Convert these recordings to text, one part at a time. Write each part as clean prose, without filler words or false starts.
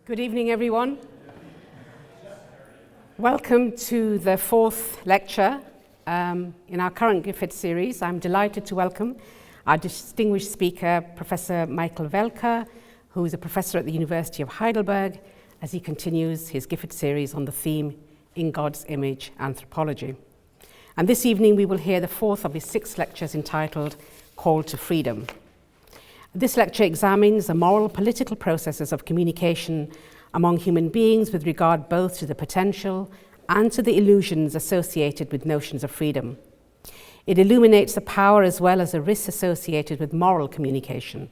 Good evening, everyone. Welcome to the fourth lecture in our current Gifford series. I'm delighted to welcome our distinguished speaker, Professor Michael Welker, who is a professor at the University of Heidelberg, as he continues his Gifford series on the theme, In God's Image, Anthropology. And this evening we will hear the fourth of his 6 lectures entitled Call to Freedom. This lecture examines the moral political processes of communication among human beings with regard both to the potential and to the illusions associated with notions of freedom. It illuminates the power as well as the risks associated with moral communication.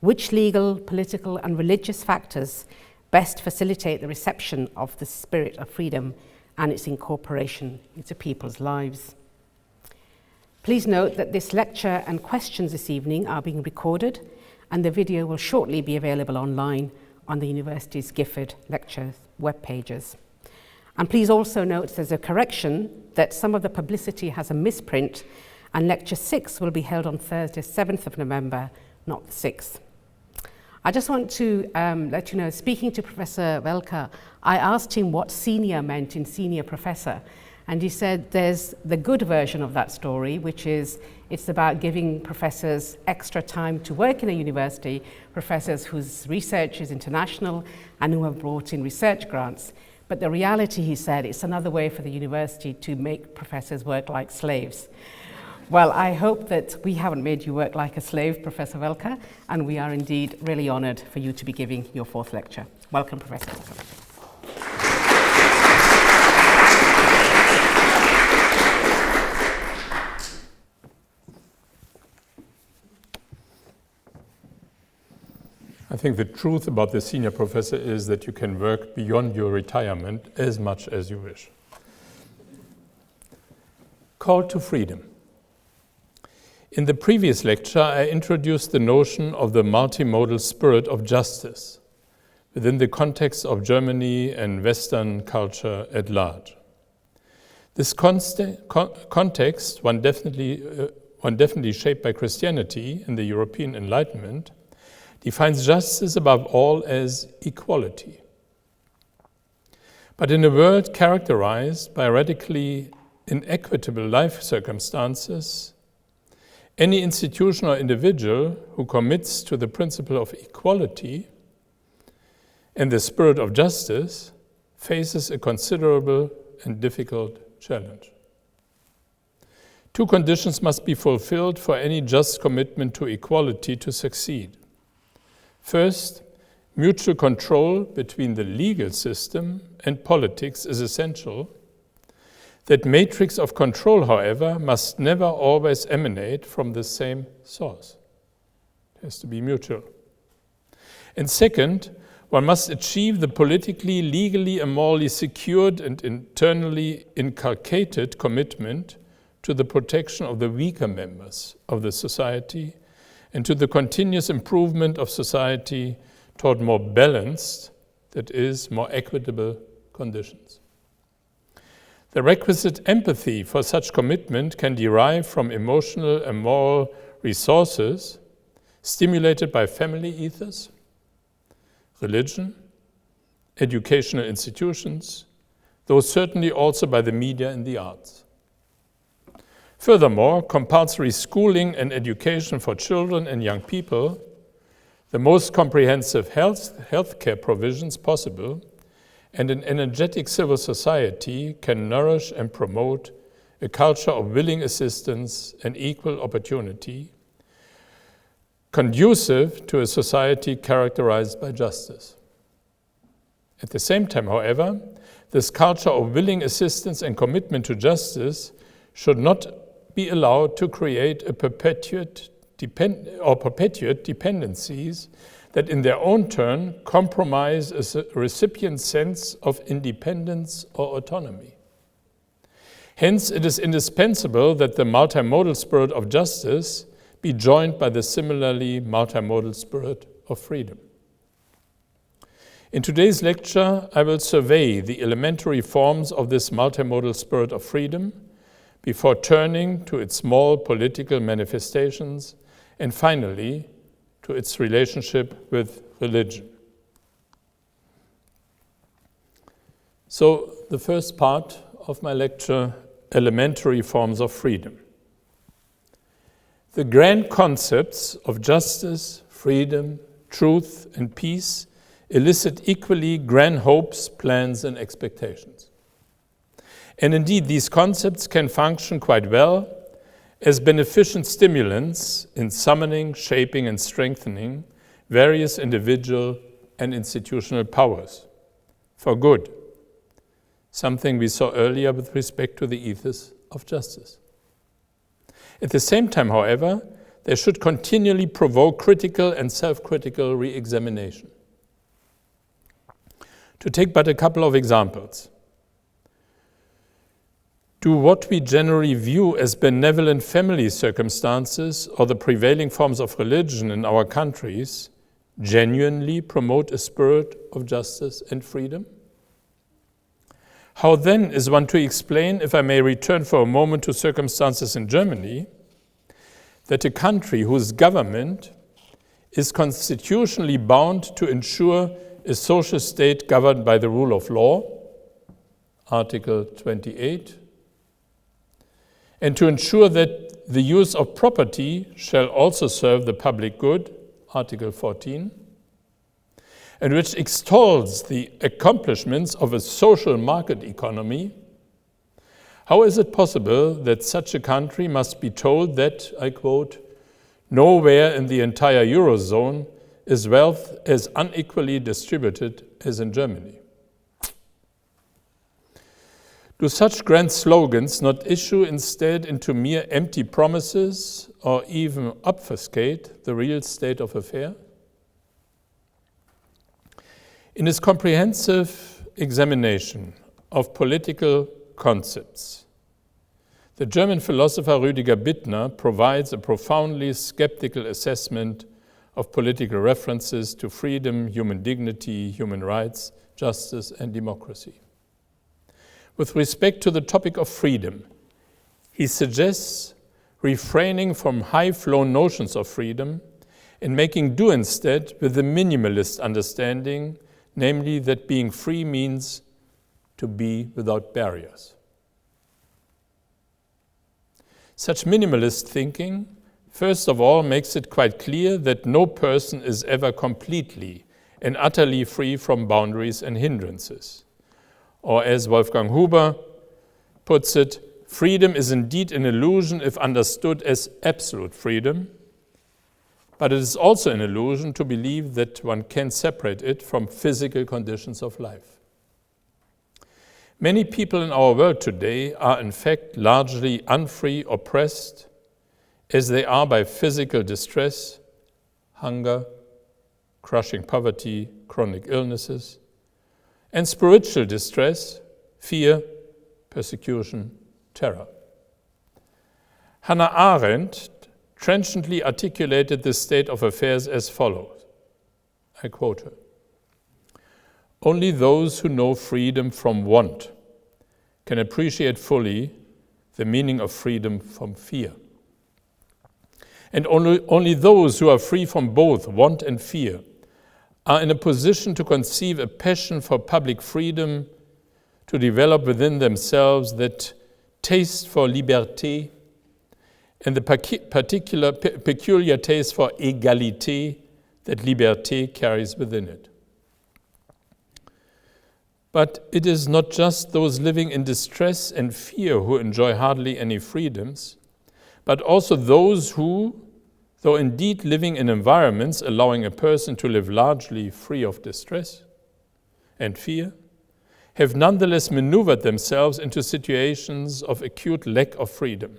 Which legal, political, and religious factors best facilitate the reception of the spirit of freedom and its incorporation into people's lives? Please note that this lecture and questions this evening are being recorded, and the video will shortly be available online on the University's Gifford Lectures web pages. And please also note there's a correction that some of the publicity has a misprint, and Lecture 6 will be held on Thursday, 7th of November, not the 6th. I just want to let you know, speaking to Professor Welker, I asked him what senior meant in senior professor. And he said there's the good version of that story, which is it's about giving professors extra time to work in a university, professors whose research is international and who have brought in research grants. But the reality, he said, it's another way for the university to make professors work like slaves. Well, I hope that we haven't made you work like a slave, Professor Welker, and we are indeed really honoured for you to be giving your 4th lecture. Welcome, Professor Welker. I think the truth about the senior professor is that you can work beyond your retirement as much as you wish. Call to freedom. In the previous lecture, I introduced the notion of the multimodal spirit of justice within the context of Germany and Western culture at large. This context, one definitely shaped by Christianity and the European Enlightenment, defines justice above all as equality. But in a world characterized by radically inequitable life circumstances, any institution or individual who commits to the principle of equality and the spirit of justice faces a considerable and difficult challenge. 2 conditions must be fulfilled for any just commitment to equality to succeed. First, mutual control between the legal system and politics is essential. That matrix of control, however, must never always emanate from the same source. It has to be mutual. And second, one must achieve the politically, legally, and morally secured and internally inculcated commitment to the protection of the weaker members of the society and to the continuous improvement of society toward more balanced, that is, more equitable conditions. The requisite empathy for such commitment can derive from emotional and moral resources stimulated by family ethos, religion, educational institutions, though certainly also by the media and the arts. Furthermore, compulsory schooling and education for children and young people, the most comprehensive healthcare provisions possible, and an energetic civil society can nourish and promote a culture of willing assistance and equal opportunity, conducive to a society characterized by justice. At the same time, however, this culture of willing assistance and commitment to justice should not be allowed to create a perpetuate dependencies that in their own turn compromise a recipient's sense of independence or autonomy. Hence, it is indispensable that the multimodal spirit of justice be joined by the similarly multimodal spirit of freedom. In today's lecture, I will survey the elementary forms of this multimodal spirit of freedom before turning to its small political manifestations and finally to its relationship with religion. So, the first part of my lecture, elementary forms of freedom. The grand concepts of justice, freedom, truth, and peace elicit equally grand hopes, plans, and expectations. And indeed, these concepts can function quite well as beneficent stimulants in summoning, shaping, and strengthening various individual and institutional powers for good, something we saw earlier with respect to the ethos of justice. At the same time, however, they should continually provoke critical and self-critical re-examination. To take but a couple of examples, do what we generally view as benevolent family circumstances or the prevailing forms of religion in our countries genuinely promote a spirit of justice and freedom? How then is one to explain, if I may return for a moment to circumstances in Germany, that a country whose government is constitutionally bound to ensure a social state governed by the rule of law, Article 28, and to ensure that the use of property shall also serve the public good, Article 14, and which extols the accomplishments of a social market economy, how is it possible that such a country must be told that, I quote, nowhere in the entire Eurozone is wealth as unequally distributed as in Germany? Do such grand slogans not issue instead into mere empty promises or even obfuscate the real state of affairs? In his comprehensive examination of political concepts, the German philosopher Rüdiger Bittner provides a profoundly skeptical assessment of political references to freedom, human dignity, human rights, justice, and democracy. With respect to the topic of freedom, he suggests refraining from high-flown notions of freedom and making do instead with the minimalist understanding, namely that being free means to be without barriers. Such minimalist thinking, first of all, makes it quite clear that no person is ever completely and utterly free from boundaries and hindrances. Or as Wolfgang Huber puts it, freedom is indeed an illusion if understood as absolute freedom, but it is also an illusion to believe that one can separate it from physical conditions of life. Many people in our world today are in fact largely unfree, oppressed, as they are by physical distress, hunger, crushing poverty, chronic illnesses, and spiritual distress, fear, persecution, terror. Hannah Arendt trenchantly articulated this state of affairs as follows. I quote her. Only those who know freedom from want can appreciate fully the meaning of freedom from fear. And only those who are free from both want and fear are in a position to conceive a passion for public freedom, to develop within themselves that taste for liberté and the peculiar taste for égalité that liberté carries within it. But it is not just those living in distress and fear who enjoy hardly any freedoms, but also those who, though indeed living in environments allowing a person to live largely free of distress and fear, have nonetheless maneuvered themselves into situations of acute lack of freedom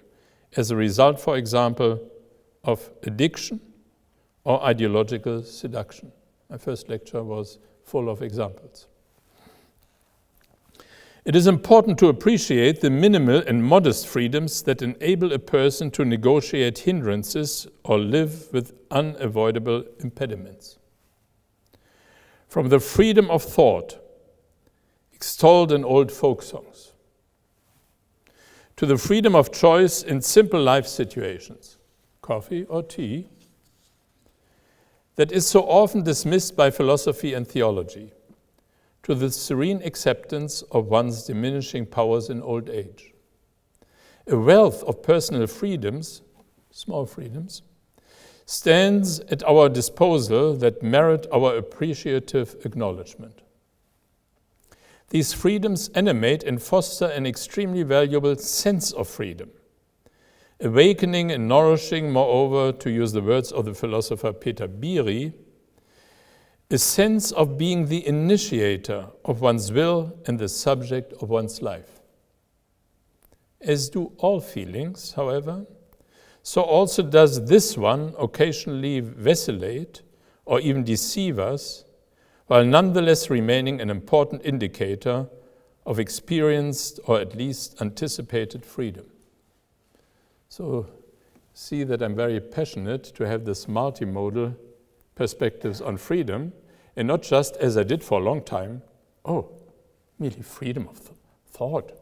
as a result, for example, of addiction or ideological seduction. My first lecture was full of examples. It is important to appreciate the minimal and modest freedoms that enable a person to negotiate hindrances or live with unavoidable impediments. From the freedom of thought, extolled in old folk songs, to the freedom of choice in simple life situations, coffee or tea, that is so often dismissed by philosophy and theology, to the serene acceptance of one's diminishing powers in old age. A wealth of personal freedoms, small freedoms, stands at our disposal that merit our appreciative acknowledgement. These freedoms animate and foster an extremely valuable sense of freedom, awakening and nourishing, moreover, to use the words of the philosopher Peter Biri, a sense of being the initiator of one's will and the subject of one's life. As do all feelings, however, so also does this one occasionally vacillate or even deceive us, while nonetheless remaining an important indicator of experienced or at least anticipated freedom. So see that I'm very passionate to have this multimodal perspectives on freedom, and not just, as I did for a long time, merely freedom of thought.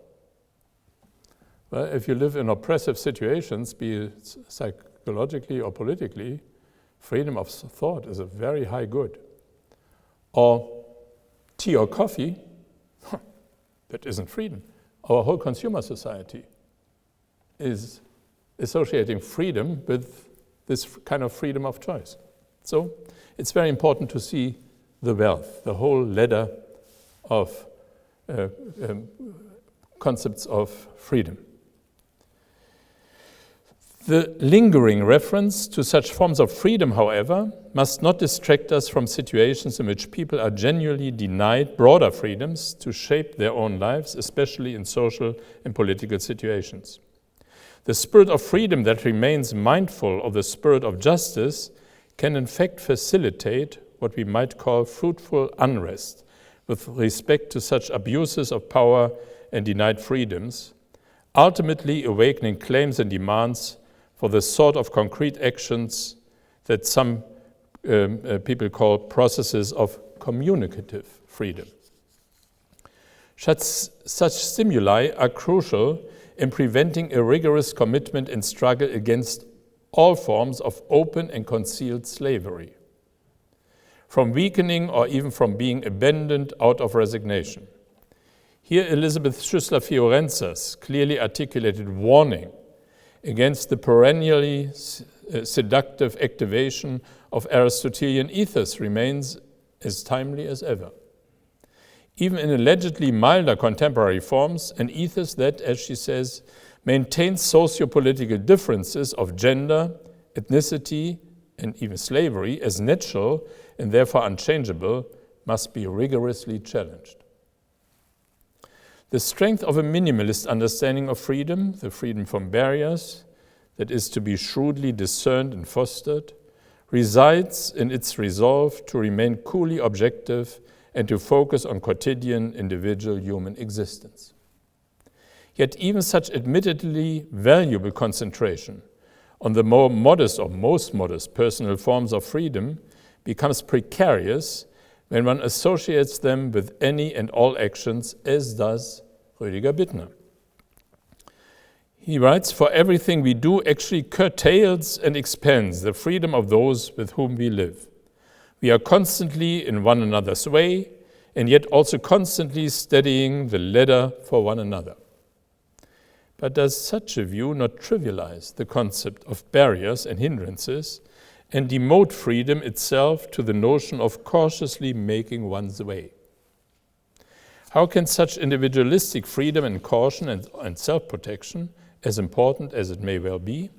Well, if you live in oppressive situations, be it psychologically or politically, freedom of thought is a very high good. Or tea or coffee, that isn't freedom. Our whole consumer society is associating freedom with this kind of freedom of choice. So it's very important to see the wealth, the whole ladder of concepts of freedom. The lingering reference to such forms of freedom, however, must not distract us from situations in which people are genuinely denied broader freedoms to shape their own lives, especially in social and political situations. The spirit of freedom that remains mindful of the spirit of justice can in fact facilitate what we might call fruitful unrest with respect to such abuses of power and denied freedoms, ultimately awakening claims and demands for the sort of concrete actions that some people call processes of communicative freedom. Such stimuli are crucial in preventing a rigorous commitment and struggle against all forms of open and concealed slavery, from weakening or even from being abandoned out of resignation. Here Elizabeth Schüssler-Fiorenza's clearly articulated warning against the perennially seductive activation of Aristotelian ethos remains as timely as ever. Even in allegedly milder contemporary forms, an ethos that, as she says, maintains socio-political differences of gender, ethnicity, and even slavery as natural and therefore unchangeable must be rigorously challenged. The strength of a minimalist understanding of freedom, the freedom from barriers, that is to be shrewdly discerned and fostered, resides in its resolve to remain coolly objective and to focus on quotidian individual human existence. Yet even such admittedly valuable concentration on the more modest or most modest personal forms of freedom becomes precarious when one associates them with any and all actions, as does Rüdiger Bittner. He writes, "For everything we do actually curtails and expands the freedom of those with whom we live. We are constantly in one another's way, and yet also constantly steadying the ladder for one another." But does such a view not trivialize the concept of barriers and hindrances and demote freedom itself to the notion of cautiously making one's way? How can such individualistic freedom and caution and self-protection, as important as it may well be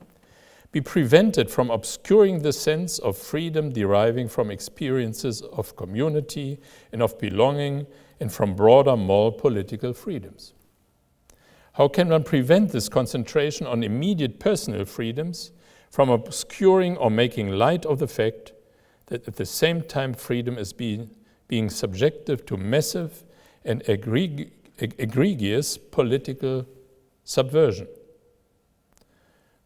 prevented from obscuring the sense of freedom deriving from experiences of community and of belonging and from broader moral political freedoms? How can one prevent this concentration on immediate personal freedoms from obscuring or making light of the fact that at the same time freedom is being subjective to massive and egregious political subversion?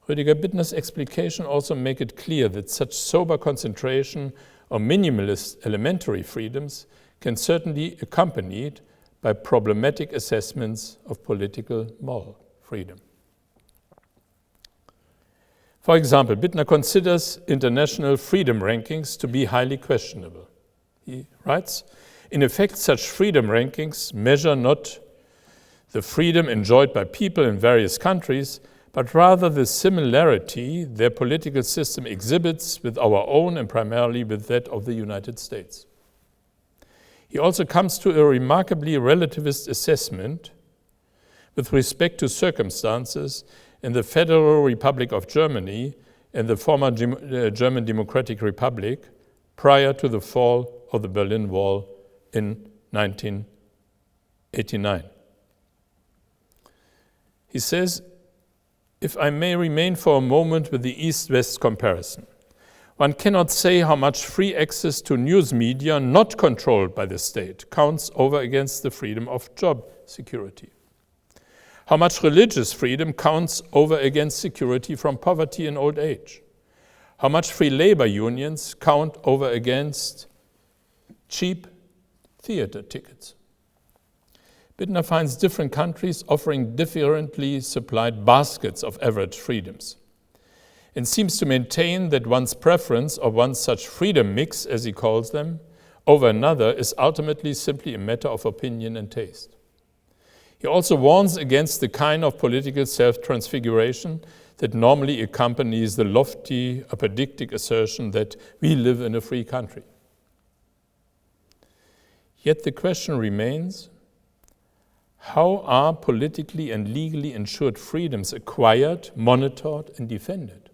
Rüdiger Bittner's explication also makes it clear that such sober concentration on minimalist elementary freedoms can certainly be accompanied by problematic assessments of political moral freedom. For example, Bittner considers international freedom rankings to be highly questionable. He writes, In effect, such freedom rankings measure not the freedom enjoyed by people in various countries, but rather the similarity their political system exhibits with our own and primarily with that of the United States. He also comes to a remarkably relativist assessment with respect to circumstances in the Federal Republic of Germany and the former German Democratic Republic prior to the fall of the Berlin Wall in 1989. He says, if I may remain for a moment with the East-West comparison, one cannot say how much free access to news media not controlled by the state counts over against the freedom of job security. How much religious freedom counts over against security from poverty and old age. How much free labor unions count over against cheap theater tickets. Bittner finds different countries offering differently supplied baskets of average freedoms, and seems to maintain that one's preference of one such freedom mix, as he calls them, over another is ultimately simply a matter of opinion and taste. He also warns against the kind of political self-transfiguration that normally accompanies the lofty apodictic assertion that we live in a free country. Yet the question remains, how are politically and legally ensured freedoms acquired, monitored, and defended?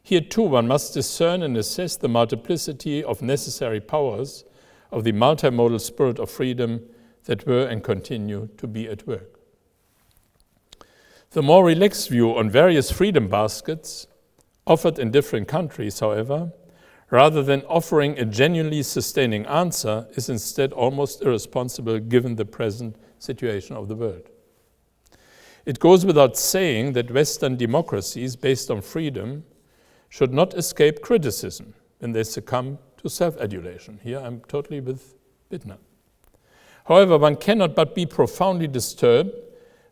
Here too one must discern and assess the multiplicity of necessary powers of the multimodal spirit of freedom that were and continue to be at work. The more relaxed view on various freedom baskets offered in different countries, however, rather than offering a genuinely sustaining answer, is instead almost irresponsible given the present situation of the world. It goes without saying that Western democracies based on freedom should not escape criticism when they succumb to self-adulation. Here I'm totally with Bittner. However, one cannot but be profoundly disturbed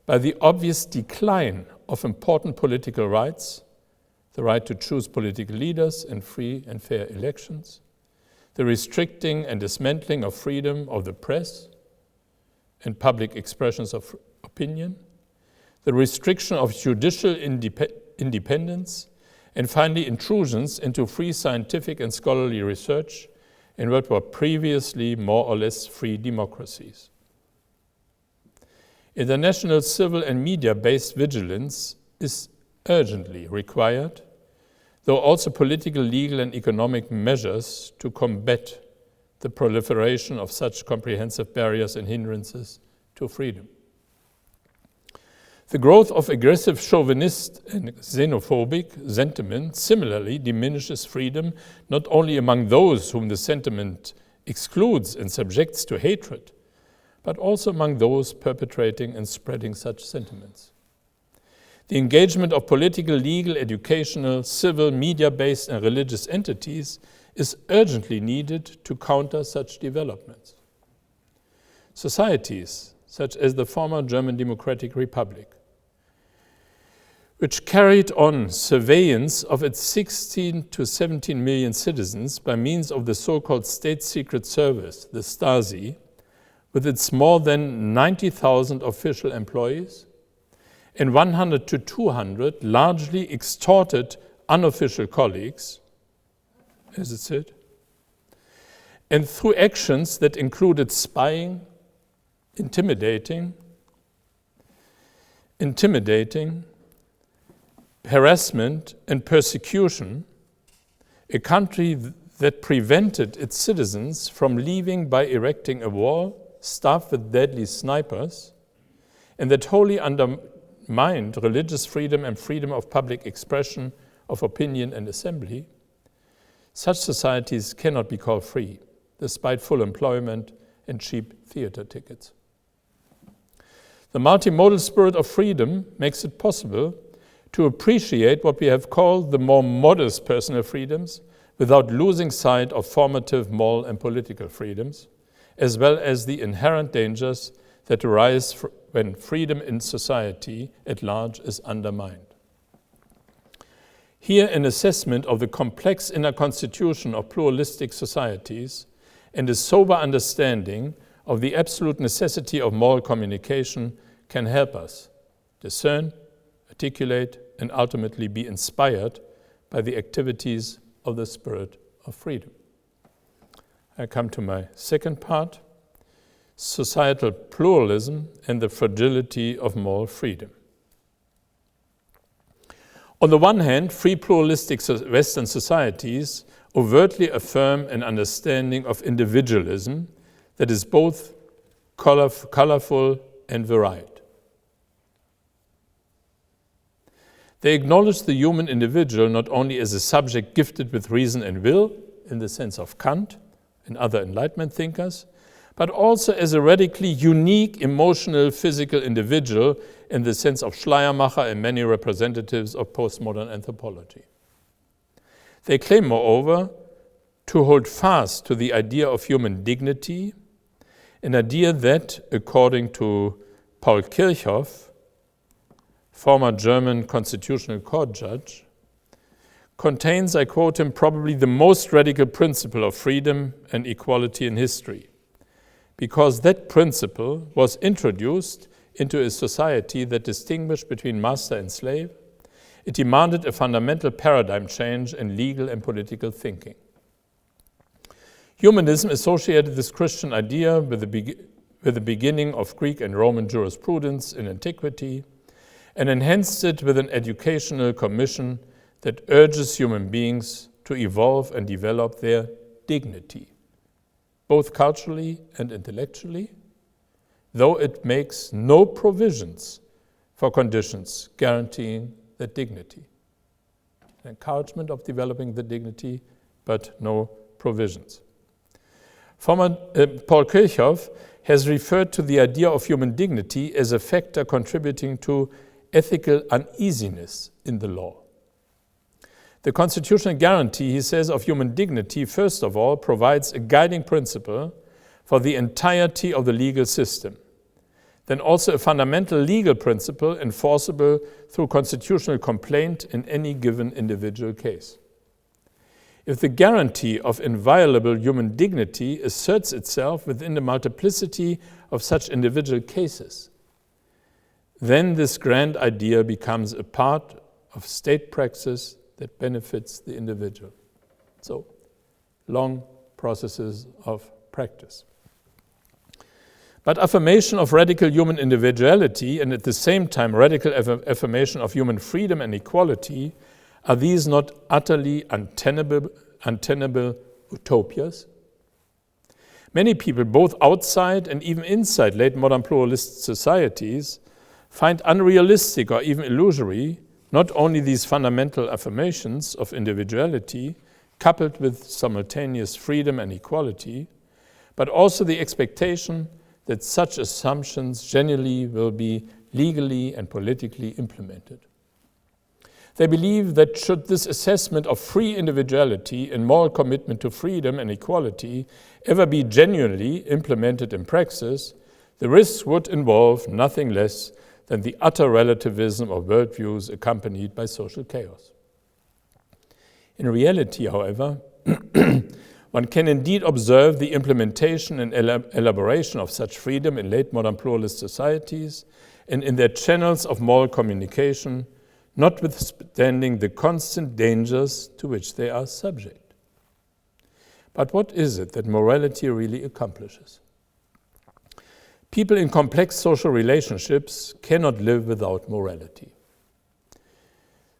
by the obvious decline of important political rights, the right to choose political leaders in free and fair elections, the restricting and dismantling of freedom of the press and public expressions of opinion, the restriction of judicial independence, and finally intrusions into free scientific and scholarly research in what were previously more or less free democracies. International civil and media-based vigilance is urgently required, though also political, legal, and economic measures to combat the proliferation of such comprehensive barriers and hindrances to freedom. The growth of aggressive chauvinist and xenophobic sentiment similarly diminishes freedom not only among those whom the sentiment excludes and subjects to hatred, but also among those perpetrating and spreading such sentiments. The engagement of political, legal, educational, civil, media-based, and religious entities is urgently needed to counter such developments. Societies, such as the former German Democratic Republic, which carried on surveillance of its 16 to 17 million citizens by means of the so-called State Secret Service, the Stasi, with its more than 90,000 official employees, and 100 to 200 largely extorted unofficial colleagues, as it said, and through actions that included spying, intimidating, harassment, and persecution, a country that prevented its citizens from leaving by erecting a wall staffed with deadly snipers, and that wholly undermined religious freedom and freedom of public expression, of opinion and assembly, such societies cannot be called free, despite full employment and cheap theater tickets. The multimodal spirit of freedom makes it possible to appreciate what we have called the more modest personal freedoms without losing sight of formative moral and political freedoms, as well as the inherent dangers that arise when freedom in society at large is undermined. Here, an assessment of the complex inner constitution of pluralistic societies and a sober understanding of the absolute necessity of moral communication can help us discern, articulate, and ultimately be inspired by the activities of the spirit of freedom. I come to my second part, societal pluralism and the fragility of moral freedom. On the one hand, free pluralistic Western societies overtly affirm an understanding of individualism that is both colorful and varied. They acknowledge the human individual not only as a subject gifted with reason and will, in the sense of Kant and other Enlightenment thinkers, but also as a radically unique emotional, physical individual in the sense of Schleiermacher and many representatives of postmodern anthropology. They claim, moreover, to hold fast to the idea of human dignity, an idea that, according to Paul Kirchhoff, former German Constitutional Court judge, contains, I quote him, probably the most radical principle of freedom and equality in history, because that principle was introduced into a society that distinguished between master and slave. It demanded a fundamental paradigm change in legal and political thinking. Humanism associated this Christian idea with the beginning of Greek and Roman jurisprudence in antiquity, and enhanced it with an educational commission that urges human beings to evolve and develop their dignity, both culturally and intellectually, though it makes no provisions for conditions guaranteeing that dignity. An encouragement of developing the dignity, but no provisions. Former Paul Kirchhoff has referred to the idea of human dignity as a factor contributing to ethical uneasiness in the law. The constitutional guarantee, he says, of human dignity, first of all, provides a guiding principle for the entirety of the legal system, then also a fundamental legal principle enforceable through constitutional complaint in any given individual case. If the guarantee of inviolable human dignity asserts itself within the multiplicity of such individual cases, then this grand idea becomes a part of state praxis that benefits the individual. So, long processes of practice. But affirmation of radical human individuality and at the same time radical affirmation of human freedom and equality, are these not utterly untenable utopias? Many people, both outside and even inside late modern pluralist societies, find unrealistic or even illusory not only these fundamental affirmations of individuality coupled with simultaneous freedom and equality, but also the expectation that such assumptions generally will be legally and politically implemented. They believe that should this assessment of free individuality and moral commitment to freedom and equality ever be genuinely implemented in praxis, the risks would involve nothing less than the utter relativism of worldviews accompanied by social chaos. In reality, however, one can indeed observe the implementation and elaboration of such freedom in late modern pluralist societies and in their channels of moral communication, notwithstanding the constant dangers to which they are subject. But what is it that morality really accomplishes? People in complex social relationships cannot live without morality.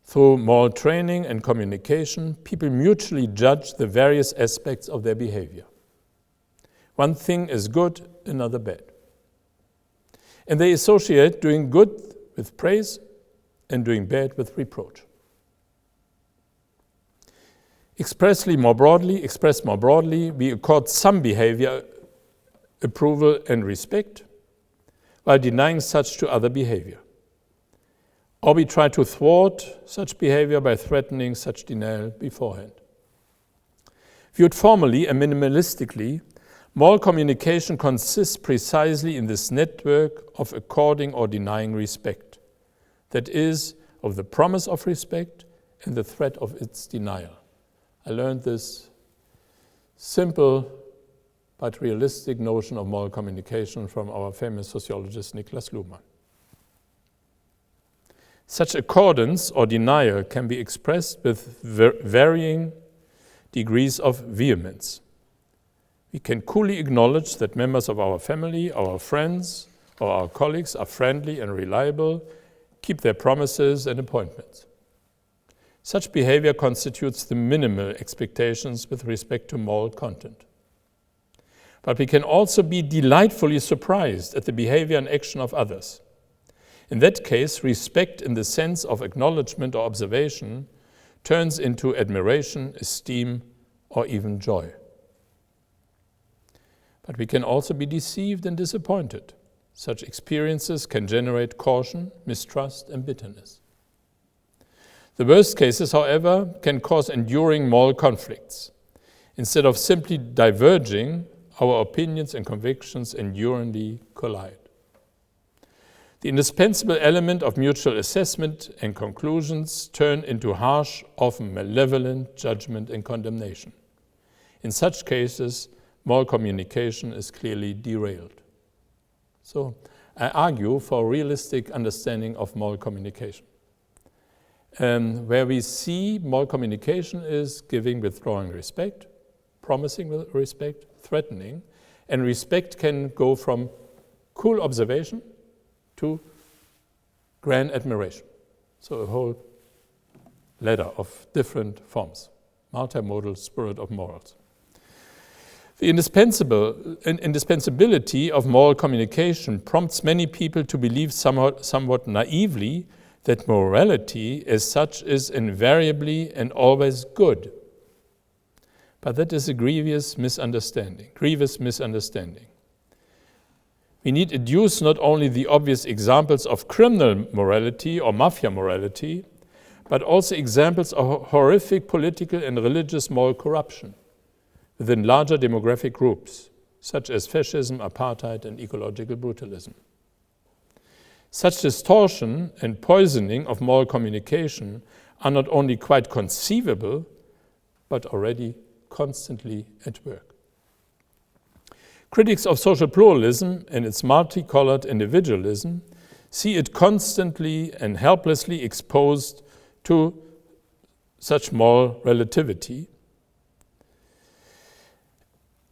Through moral training and communication, people mutually judge the various aspects of their behavior. One thing is good, another bad. And they associate doing good with praise and doing bad with reproach. Expressed more broadly, we accord some behavior approval and respect, while denying such to other behavior. Or we try to thwart such behavior by threatening such denial beforehand. Viewed formally and minimalistically, moral communication consists precisely in this network of according or denying respect, that is, of the promise of respect and the threat of its denial. I learned this simple but realistic notion of moral communication from our famous sociologist Niklas Luhmann. Such accordance or denial can be expressed with varying degrees of vehemence. We can coolly acknowledge that members of our family, our friends, or our colleagues are friendly and reliable, keep their promises and appointments. Such behavior constitutes the minimal expectations with respect to moral content. But we can also be delightfully surprised at the behavior and action of others. In that case, respect in the sense of acknowledgement or observation turns into admiration, esteem, or even joy. But we can also be deceived and disappointed. Such experiences can generate caution, mistrust, and bitterness. The worst cases, however, can cause enduring moral conflicts. Instead of simply diverging, our opinions and convictions enduringly collide. The indispensable element of mutual assessment and conclusions turn into harsh, often malevolent judgment and condemnation. In such cases, moral communication is clearly derailed. So, I argue for a realistic understanding of moral communication. Where we see moral communication is giving, withdrawing respect, promising respect, threatening, and respect can go from cool observation to grand admiration. So a whole ladder of different forms, multimodal spirit of morals. The indispensability of moral communication prompts many people to believe somewhat naively that morality as such is invariably and always good. But that is a grievous misunderstanding. We need adduce not only the obvious examples of criminal morality or mafia morality, but also examples of horrific political and religious moral corruption within larger demographic groups, such as fascism, apartheid, and ecological brutalism. Such distortion and poisoning of moral communication are not only quite conceivable, but already constantly at work. Critics of social pluralism and its multicolored individualism see it constantly and helplessly exposed to such moral relativity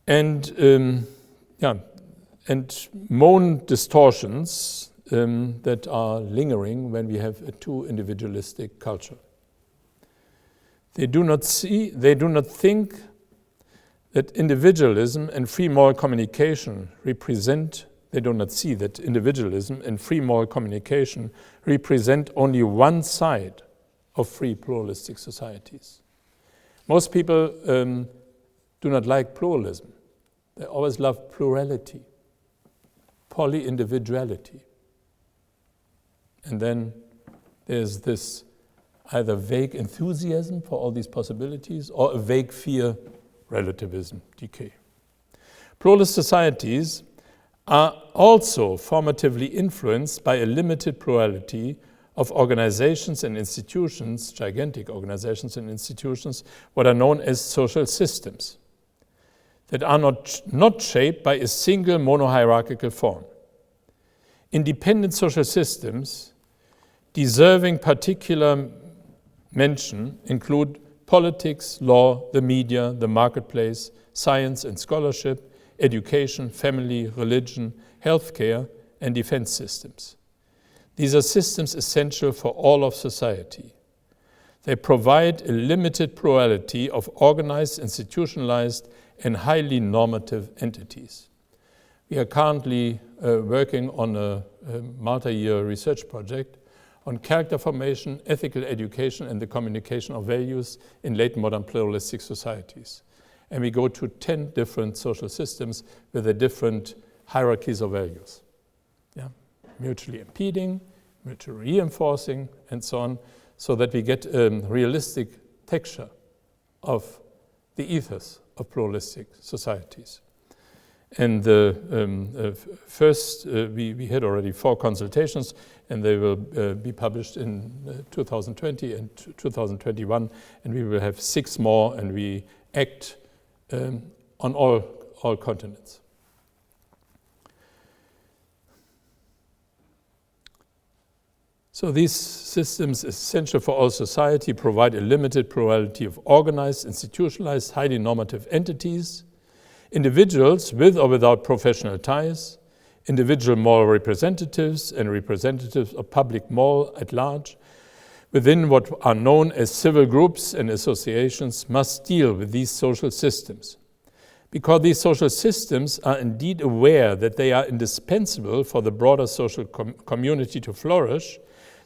and moan distortions that are lingering when we have a too individualistic culture. They do not think that individualism and free moral communication represent only one side of free pluralistic societies. Most people do not like pluralism. They always love plurality, poly-individuality. And then there's this either vague enthusiasm for all these possibilities or a vague fear, relativism, decay. Pluralist societies are also formatively influenced by a limited plurality of organizations and institutions, gigantic organizations and institutions, what are known as social systems, that are not shaped by a single monohierarchical form. Independent social systems deserving particular mention include politics, law, the media, the marketplace, science and scholarship, education, family, religion, healthcare, and defense systems. These are systems essential for all of society. They provide a limited plurality of organized, institutionalized, and highly normative entities. We are currently working on a multi-year research project on character formation, ethical education, and the communication of values in late modern pluralistic societies. And we go to 10 different social systems with the different hierarchies of values. Yeah? Mutually impeding, mutually reinforcing, and so on, so that we get a realistic texture of the ethos of pluralistic societies. And first, we had already 4 consultations, and they will be published in 2020 and 2021, and we will have 6 more, and we act on all all continents. So these systems, essential for all society, provide a limited plurality of organized, institutionalized, highly normative entities, individuals with or without professional ties, individual moral representatives and representatives of public moral at large, within what are known as civil groups and associations, must deal with these social systems. Because these social systems are indeed aware that they are indispensable for the broader social community to flourish,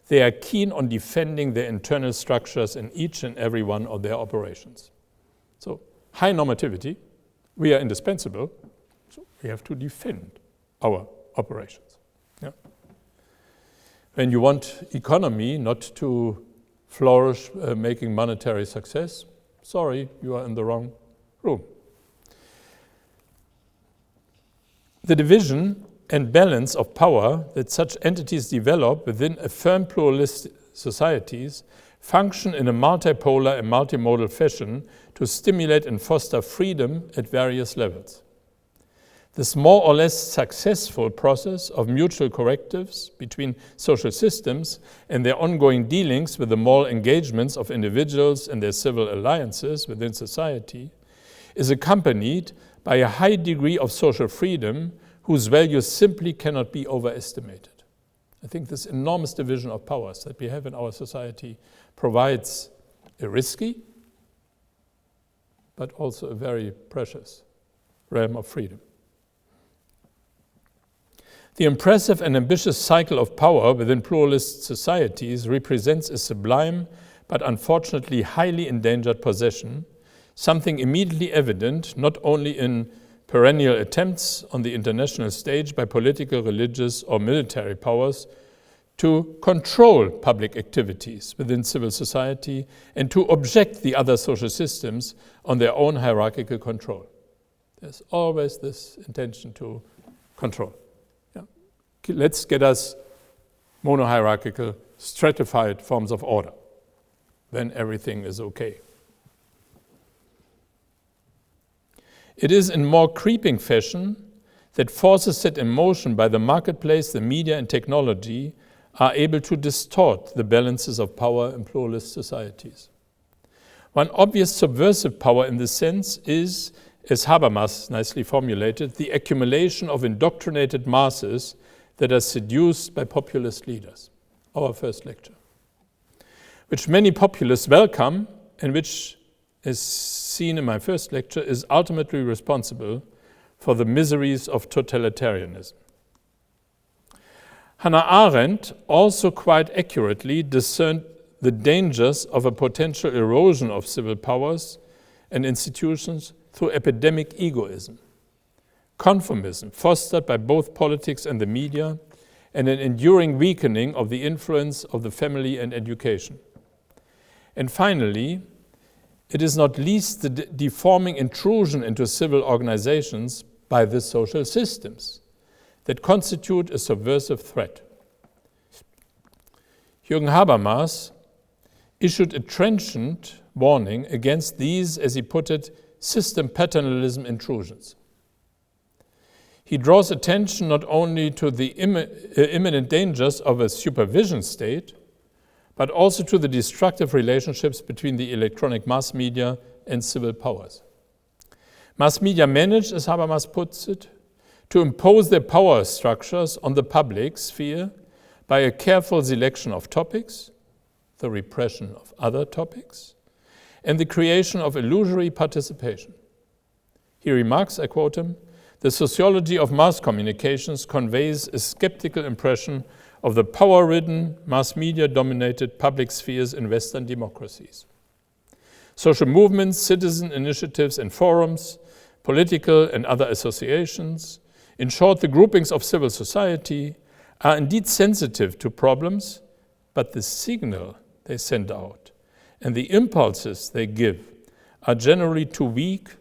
they are keen on defending their internal structures in each and every one of their operations. So, high normativity, we are indispensable, so we have to defend our operations. Yeah. When you want economy not to flourish, making monetary success, sorry, you are in the wrong room. The division and balance of power that such entities develop within affirmed pluralistic societies function in a multipolar and multimodal fashion to stimulate and foster freedom at various levels. This more or less successful process of mutual correctives between social systems and their ongoing dealings with the moral engagements of individuals and their civil alliances within society is accompanied by a high degree of social freedom whose value simply cannot be overestimated. I think this enormous division of powers that we have in our society provides a risky, but also a very precious realm of freedom. The impressive and ambitious cycle of power within pluralist societies represents a sublime, but unfortunately highly endangered possession, something immediately evident not only in perennial attempts on the international stage by political, religious, or military powers to control public activities within civil society and to object the other social systems on their own hierarchical control. There's always this intention to control. Yeah. Let's get us mono-hierarchical, stratified forms of order. Then everything is okay. It is in more creeping fashion that forces set in motion by the marketplace, the media, and technology are able to distort the balances of power in pluralist societies. One obvious subversive power in this sense is, as Habermas nicely formulated, the accumulation of indoctrinated masses that are seduced by populist leaders. Our first lecture. Which many populists welcome and which, as seen in my first lecture, is ultimately responsible for the miseries of totalitarianism. Hannah Arendt also quite accurately discerned the dangers of a potential erosion of civil powers and institutions through epidemic egoism, conformism fostered by both politics and the media, and an enduring weakening of the influence of the family and education. And finally, it is not least the deforming intrusion into civil organizations by the social systems that constitute a subversive threat. Jürgen Habermas issued a trenchant warning against these, as he put it, system paternalism intrusions. He draws attention not only to the imminent dangers of a supervision state, but also to the destructive relationships between the electronic mass media and civil powers. Mass media manage, as Habermas puts it, to impose their power structures on the public sphere by a careful selection of topics, the repression of other topics, and the creation of illusory participation. He remarks, I quote him, "The sociology of mass communications conveys a skeptical impression of the power-ridden, mass media-dominated public spheres in Western democracies. Social movements, citizen initiatives and forums, political and other associations, in short, the groupings of civil society, are indeed sensitive to problems, but the signal they send out and the impulses they give are generally too weak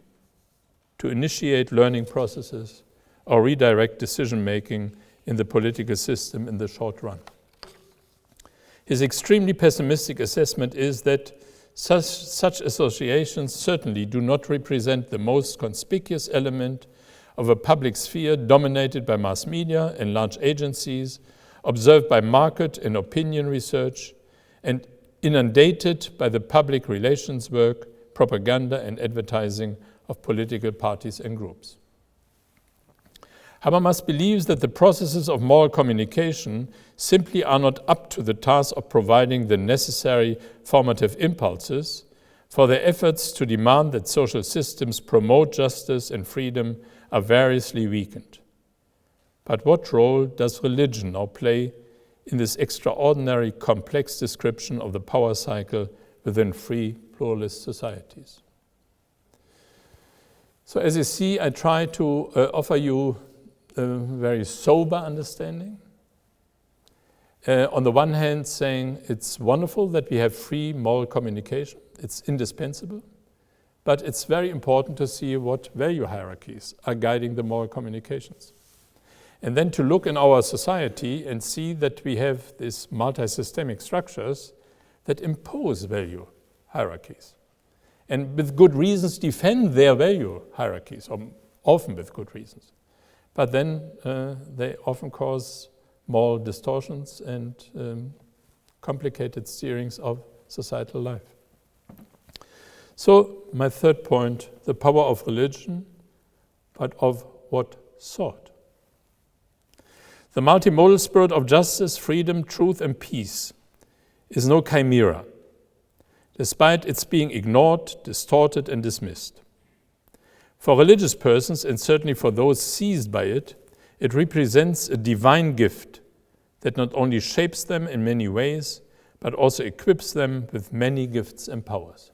to initiate learning processes or redirect decision-making in the political system in the short run." His extremely pessimistic assessment is that such associations certainly do not represent the most conspicuous element of a public sphere dominated by mass media and large agencies, observed by market and opinion research, and inundated by the public relations work, propaganda and advertising of political parties and groups. Habermas believes that the processes of moral communication simply are not up to the task of providing the necessary formative impulses, for their efforts to demand that social systems promote justice and freedom are variously weakened. But what role does religion now play in this extraordinary complex description of the power cycle within free pluralist societies? So as you see, I try to offer you a very sober understanding. On the one hand, saying it's wonderful that we have free moral communication. It's indispensable. But it's very important to see what value hierarchies are guiding the moral communications. And then to look in our society and see that we have these multi-systemic structures that impose value hierarchies. And with good reasons defend their value hierarchies, or often with good reasons. But then they often cause moral distortions and complicated steerings of societal life. So my third point, the power of religion, but of what sort? The multimodal spirit of justice, freedom, truth, and peace is no chimera, despite its being ignored, distorted, and dismissed. For religious persons, and certainly for those seized by it, it represents a divine gift that not only shapes them in many ways, but also equips them with many gifts and powers.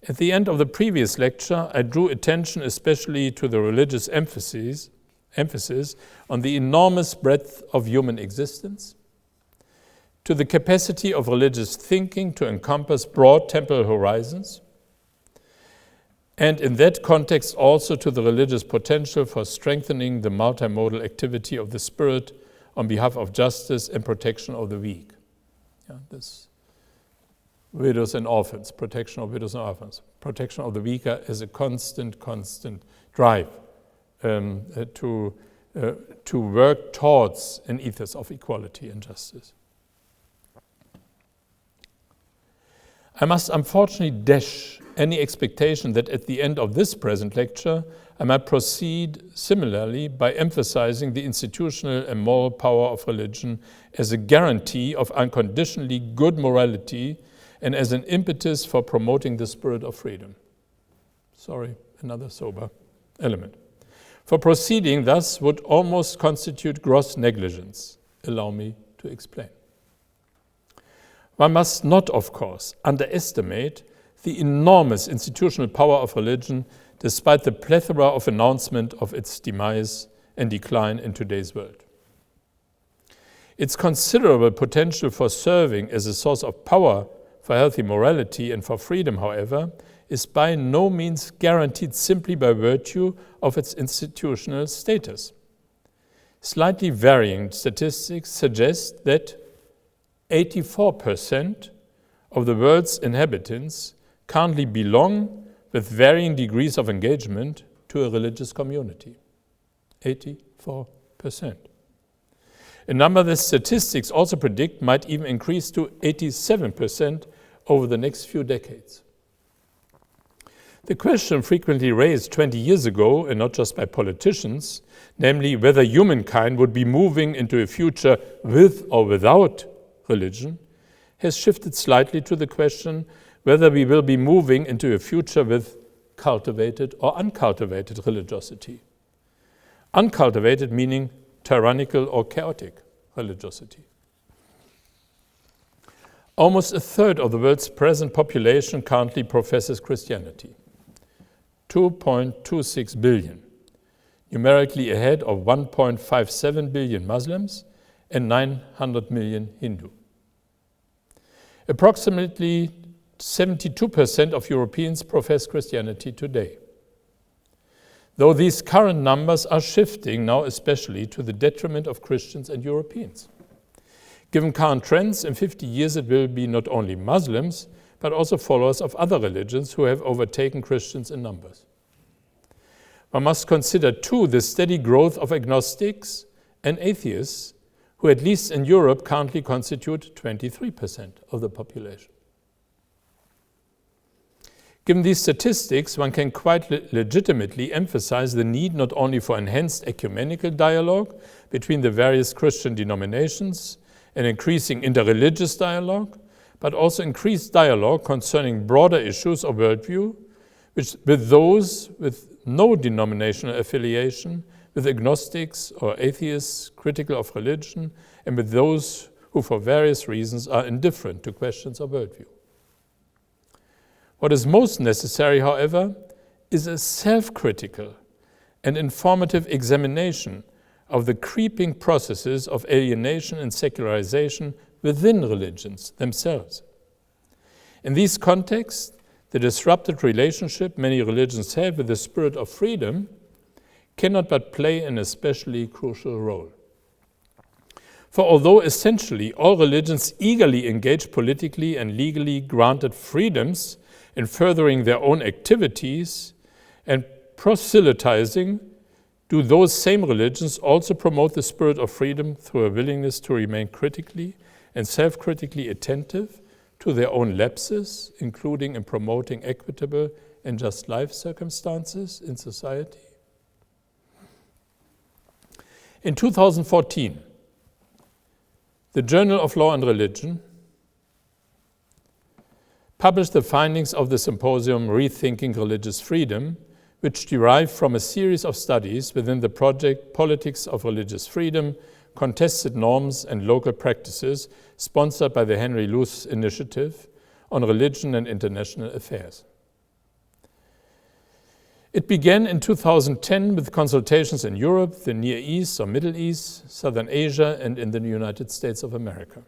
At the end of the previous lecture, I drew attention especially to the religious emphasis on the enormous breadth of human existence, to the capacity of religious thinking to encompass broad temporal horizons, and in that context also to the religious potential for strengthening the multimodal activity of the spirit on behalf of justice and protection of the weak. This widows and orphans, protection of widows and orphans, protection of the weaker is a constant drive to work towards an ethos of equality and justice. I must unfortunately dash any expectation that at the end of this present lecture I might proceed similarly by emphasizing the institutional and moral power of religion as a guarantee of unconditionally good morality and as an impetus for promoting the spirit of freedom. Sorry, another sober element. For proceeding thus would almost constitute gross negligence. Allow me to explain. One must not, of course, underestimate the enormous institutional power of religion despite the plethora of announcement of its demise and decline in today's world. Its considerable potential for serving as a source of power for healthy morality and for freedom, however, is by no means guaranteed simply by virtue of its institutional status. Slightly varying statistics suggest that 84% of the world's inhabitants currently belong, with varying degrees of engagement, to a religious community. 84%. A number that statistics also predict might even increase to 87% over the next few decades. The question frequently raised 20 years ago, and not just by politicians, namely whether humankind would be moving into a future with or without religion, has shifted slightly to the question whether we will be moving into a future with cultivated or uncultivated religiosity. Uncultivated meaning tyrannical or chaotic religiosity. Almost a third of the world's present population currently professes Christianity. 2.26 billion, numerically ahead of 1.57 billion Muslims and 900 million Hindu. Approximately 72% of Europeans profess Christianity today. Though these current numbers are shifting now, especially to the detriment of Christians and Europeans. Given current trends, in 50 years it will be not only Muslims, but also followers of other religions who have overtaken Christians in numbers. one must consider too the steady growth of agnostics and atheists, who at least in Europe currently constitute 23% of the population. Given these statistics, one can quite legitimately emphasize the need not only for enhanced ecumenical dialogue between the various Christian denominations and increasing interreligious dialogue, but also increased dialogue concerning broader issues of worldview, which with those with no denominational affiliation, with agnostics or atheists critical of religion, and with those who for various reasons are indifferent to questions of worldview. What is most necessary, however, is a self-critical and informative examination of the creeping processes of alienation and secularization within religions themselves. In these contexts, the disrupted relationship many religions have with the spirit of freedom cannot but play an especially crucial role. For although essentially all religions eagerly engage politically and legally granted freedoms in furthering their own activities and proselytizing, do those same religions also promote the spirit of freedom through a willingness to remain critically and self-critically attentive to their own lapses, including in promoting equitable and just life circumstances in society? In 2014, the Journal of Law and Religion published the findings of the symposium Rethinking Religious Freedom, which derive from a series of studies within the project Politics of Religious Freedom, Contested Norms and Local Practices, sponsored by the Henry Luce Initiative on Religion and International Affairs. It began in 2010 with consultations in Europe, the Near East or Middle East, Southern Asia, and in the United States of America.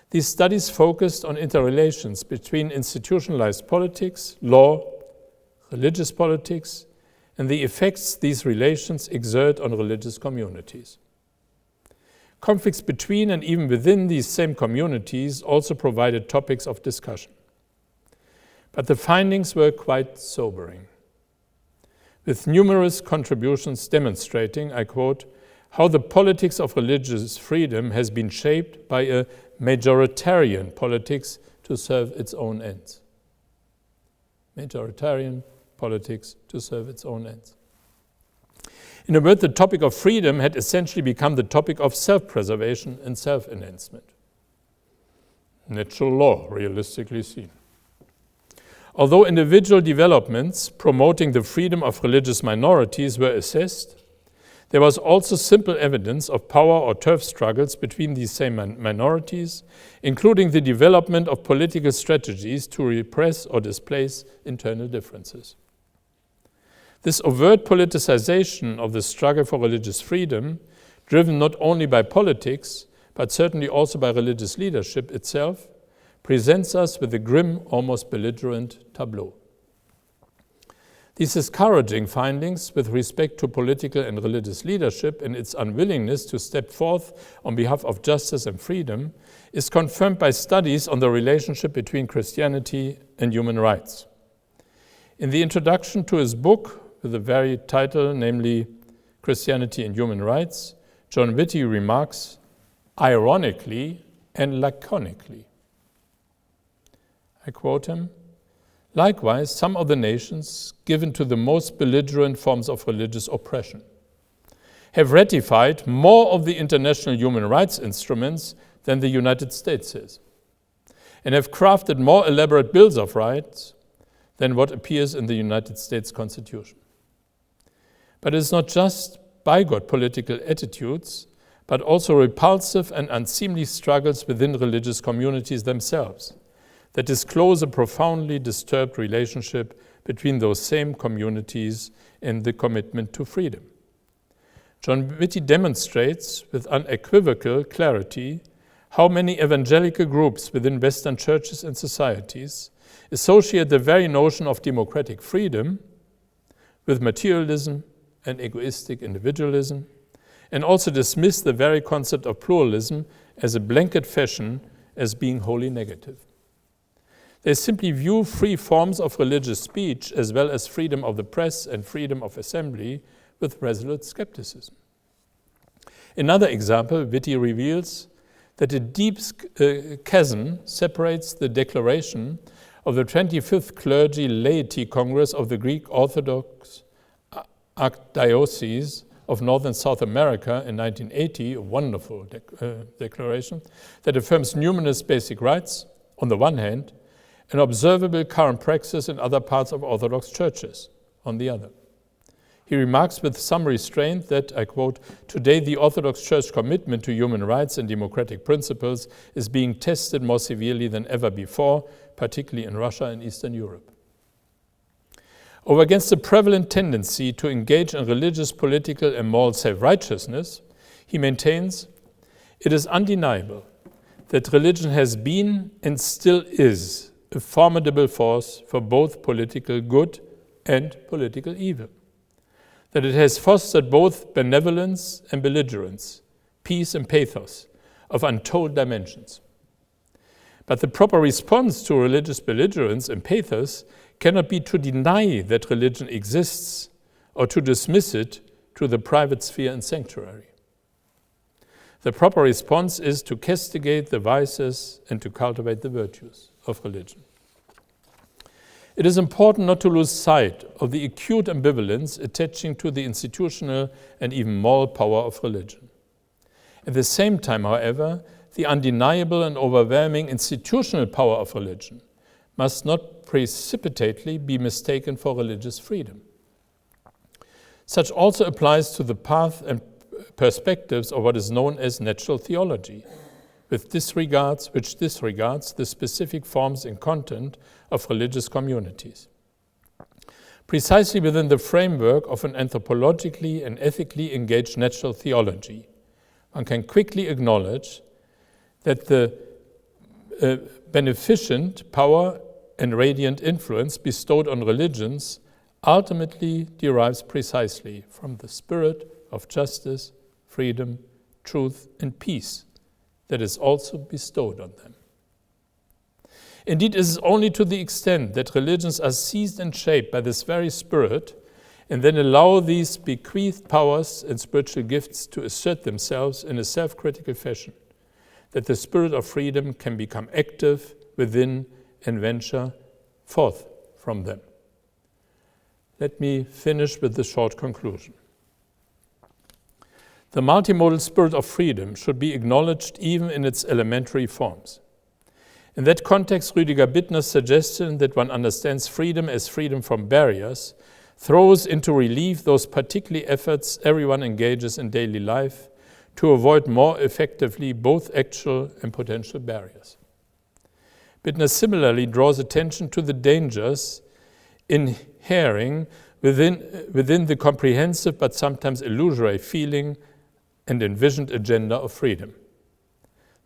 These studies focused on interrelations between institutionalized politics, law, religious politics, and the effects these relations exert on religious communities. Conflicts between and even within these same communities also provided topics of discussion. But the findings were quite sobering, with numerous contributions demonstrating, I quote, how the politics of religious freedom has been shaped by a majoritarian politics to serve its own ends. Majoritarian politics to serve its own ends. In a word, the topic of freedom had essentially become the topic of self-preservation and self-enhancement. Natural law, realistically seen. Although individual developments promoting the freedom of religious minorities were assessed, there was also simple evidence of power or turf struggles between these same minorities, including the development of political strategies to repress or displace internal differences. This overt politicization of the struggle for religious freedom, driven not only by politics, but certainly also by religious leadership itself, presents us with a grim, almost belligerent tableau. These discouraging findings with respect to political and religious leadership and its unwillingness to step forth on behalf of justice and freedom is confirmed by studies on the relationship between Christianity and human rights. In the introduction to his book, with the very title, namely Christianity and Human Rights, John Vitti remarks, ironically and laconically, I quote him, likewise, some of the nations given to the most belligerent forms of religious oppression have ratified more of the international human rights instruments than the United States has, and have crafted more elaborate bills of rights than what appears in the United States Constitution. But it is not just bigot political attitudes, but also repulsive and unseemly struggles within religious communities themselves that disclose a profoundly disturbed relationship between those same communities and the commitment to freedom. John Vitti demonstrates with unequivocal clarity how many evangelical groups within Western churches and societies associate the very notion of democratic freedom with materialism and egoistic individualism, and also dismiss the very concept of pluralism as a blanket fashion as being wholly negative. They simply view free forms of religious speech as well as freedom of the press and freedom of assembly with resolute skepticism. Another example, Witte reveals that a deep chasm separates the declaration of the 25th Clergy Laity Congress of the Greek Orthodox Archdiocese of North and South America in 1980, a wonderful declaration that affirms numerous basic rights on the one hand, and observable current praxis in other parts of Orthodox churches on the other. He remarks with some restraint that, I quote, "Today the Orthodox Church commitment to human rights and democratic principles is being tested more severely than ever before, particularly in Russia and Eastern Europe." Over against the prevalent tendency to engage in religious, political, and moral self-righteousness, he maintains, "It is undeniable that religion has been and still is a formidable force for both political good and political evil. That it has fostered both benevolence and belligerence, peace and pathos of untold dimensions. But the proper response to religious belligerence and pathos cannot be to deny that religion exists or to dismiss it to the private sphere and sanctuary. The proper response is to castigate the vices and to cultivate the virtues of religion. It is important not to lose sight of the acute ambivalence attaching to the institutional and even moral power of religion. At the same time, however, the undeniable and overwhelming institutional power of religion must not precipitately be mistaken for religious freedom. Such also applies to the path and perspectives of what is known as natural theology, which disregards the specific forms and content of religious communities. Precisely within the framework of an anthropologically and ethically engaged natural theology, one can quickly acknowledge that the beneficent power and radiant influence bestowed on religions ultimately derives precisely from the spirit of justice, freedom, truth, and peace that is also bestowed on them. Indeed, it is only to the extent that religions are seized and shaped by this very spirit and then allow these bequeathed powers and spiritual gifts to assert themselves in a self-critical fashion that the spirit of freedom can become active within and venture forth from them. Let me finish with this short conclusion. The multimodal spirit of freedom should be acknowledged even in its elementary forms. In that context, Rüdiger Bittner's suggestion that one understands freedom as freedom from barriers throws into relief those particular efforts everyone engages in daily life to avoid more effectively both actual and potential barriers. Bittner similarly draws attention to the dangers inhering within the comprehensive but sometimes illusory feeling and envisioned agenda of freedom.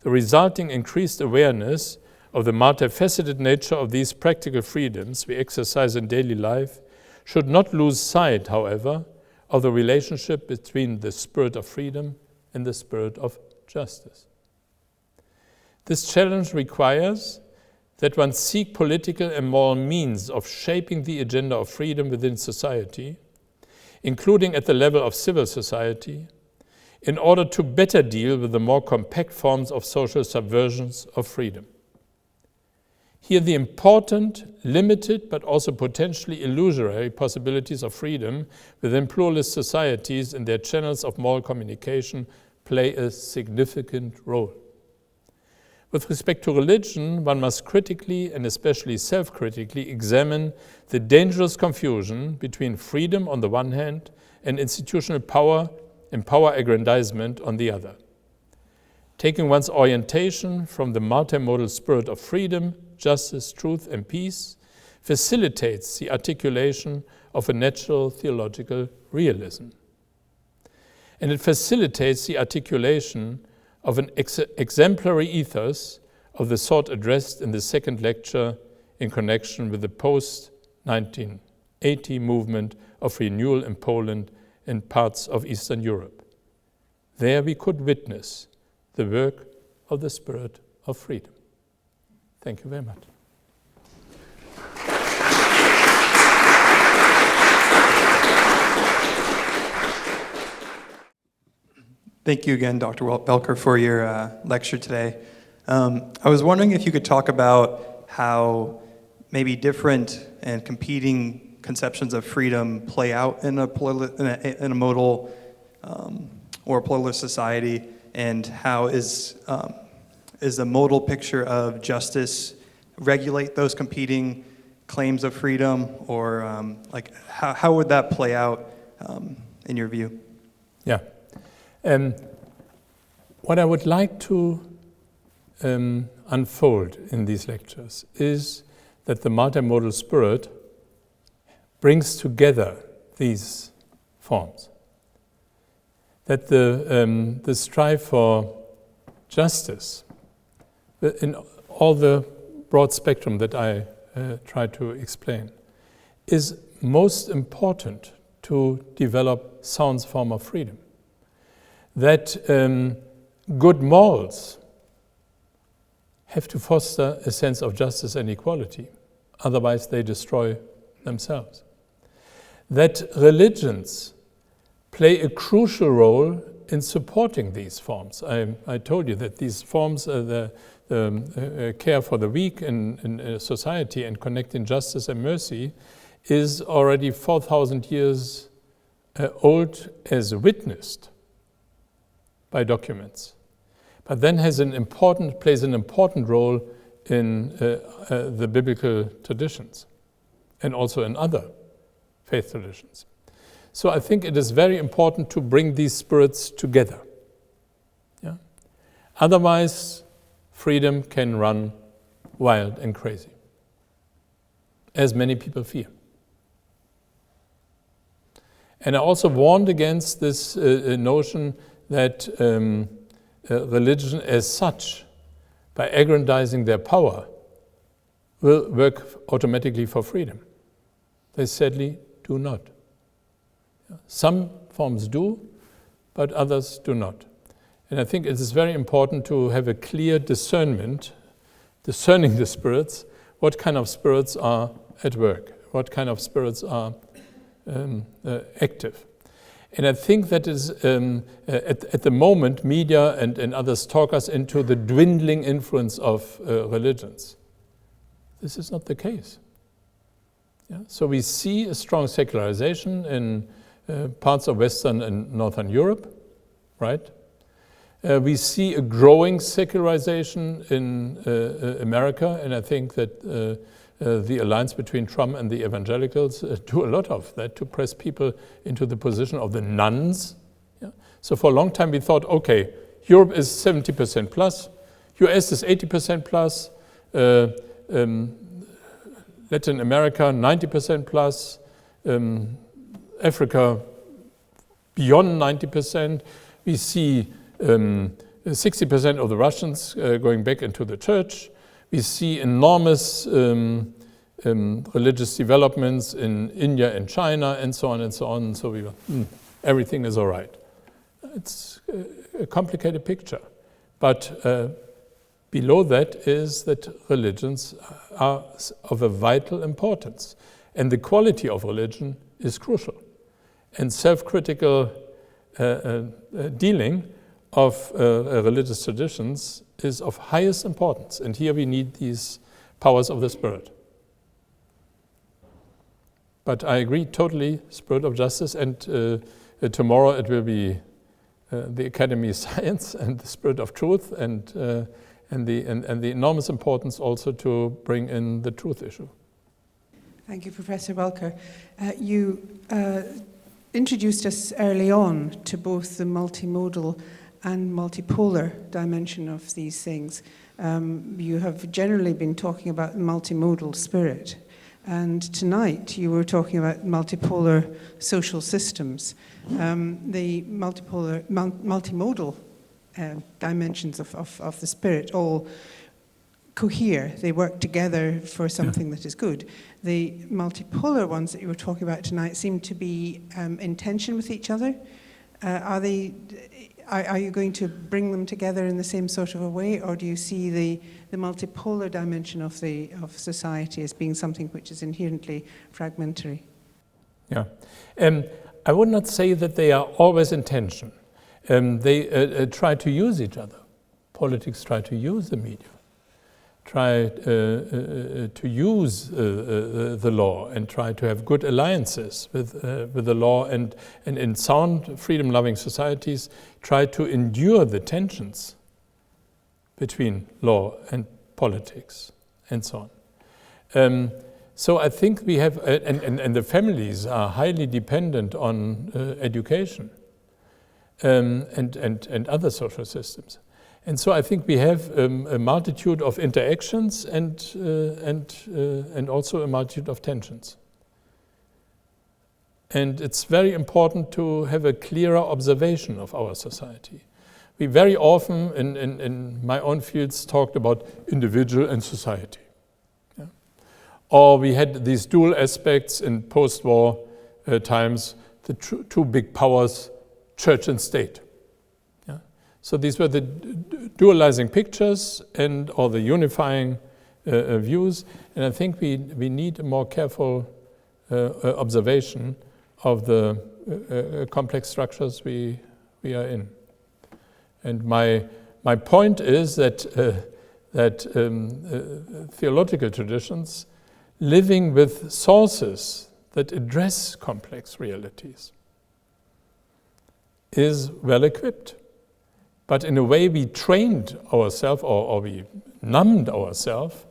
The resulting increased awareness of the multifaceted nature of these practical freedoms we exercise in daily life should not lose sight, however, of the relationship between the spirit of freedom and the spirit of justice. This challenge requires that one seek political and moral means of shaping the agenda of freedom within society, including at the level of civil society, in order to better deal with the more compact forms of social subversions of freedom. Here, the important, limited, but also potentially illusory possibilities of freedom within pluralist societies and their channels of moral communication play a significant role. With respect to religion, one must critically and especially self-critically examine the dangerous confusion between freedom on the one hand and institutional power and power aggrandizement on the other. Taking one's orientation from the multimodal spirit of freedom, justice, truth, and peace facilitates the articulation of a natural theological realism. And it facilitates the articulation of an exemplary ethos of the sort addressed in the second lecture in connection with the post-1980 movement of renewal in Poland and parts of Eastern Europe. There we could witness the work of the spirit of freedom. Thank you very much. Thank you again, Dr. Belker, for your lecture today. I was wondering if you could talk about how maybe different and competing conceptions of freedom play out in a modal or a pluralist society, and how is the modal picture of justice regulate those competing claims of freedom, or how would that play out in your view? Yeah. What I would like to unfold in these lectures is that the multimodal spirit brings together these forms. That the strive for justice, in all the broad spectrum that I try to explain, is most important to develop sound form of freedom. That good morals have to foster a sense of justice and equality, otherwise they destroy themselves. That religions play a crucial role in supporting these forms. I told you that these forms, the care for the weak in society and connecting justice and mercy, is already 4,000 years old as witnessed by documents, but then plays an important role in the biblical traditions and also in other faith traditions. So I think it is very important to bring these spirits together. Yeah? Otherwise, freedom can run wild and crazy, as many people fear. And I also warned against this notion that religion as such, by aggrandizing their power, will work automatically for freedom. They sadly do not. Some forms do, but others do not. And I think it is very important to have a clear discernment, discerning the spirits, what kind of spirits are at work, what kind of spirits are active. And I think that is, at the moment, media and others talk us into the dwindling influence of religions. This is not the case. Yeah? So we see a strong secularization in parts of Western and Northern Europe, right? We see a growing secularization in America, and I think that the alliance between Trump and the evangelicals do a lot of that to press people into the position of the nuns. Yeah? So for a long time we thought, okay, Europe is 70% plus, US is 80% plus, Latin America 90% plus, Africa beyond 90%. We see 60% of the Russians going back into the church. We see enormous religious developments in India and China and so on and so on. So we everything is all right. It's a complicated picture. But below that is that religions are of a vital importance. And the quality of religion is crucial. And self-critical dealing of religious traditions is of highest importance. And here we need these powers of the Spirit. But I agree totally, Spirit of Justice, and tomorrow it will be the Academy of Science and the Spirit of Truth, and the enormous importance also to bring in the truth issue. Thank you, Professor Belker. You introduced us early on to both the multimodal and multipolar dimension of these things. You have generally been talking about the multimodal spirit, and tonight you were talking about multipolar social systems. The multimodal dimensions of the spirit all cohere, they work together for something that is good. The multipolar ones that you were talking about tonight seem to be in tension with each other. Are you going to bring them together in the same sort of a way, or do you see the multipolar dimension of society as being something which is inherently fragmentary? Yeah, I would not say that they are always in tension. They try to use each other. Politics try to use the media, try to use the law and try to have good alliances with the law, and in sound freedom-loving societies try to endure the tensions between law and politics and so on. So I think we have, and the families are highly dependent on education and other social systems. And so I think we have a multitude of interactions and also a multitude of tensions. And it's very important to have a clearer observation of our society. We very often, in my own fields, talked about individual and society. Yeah? Or we had these dual aspects in post-war times, the two big powers, church and state. Yeah? So these were the dualizing pictures or the unifying views. And I think we need a more careful observation of the complex structures we are in. And my point is that theological traditions living with sources that address complex realities is well equipped. But in a way we trained ourselves or we numbed ourselves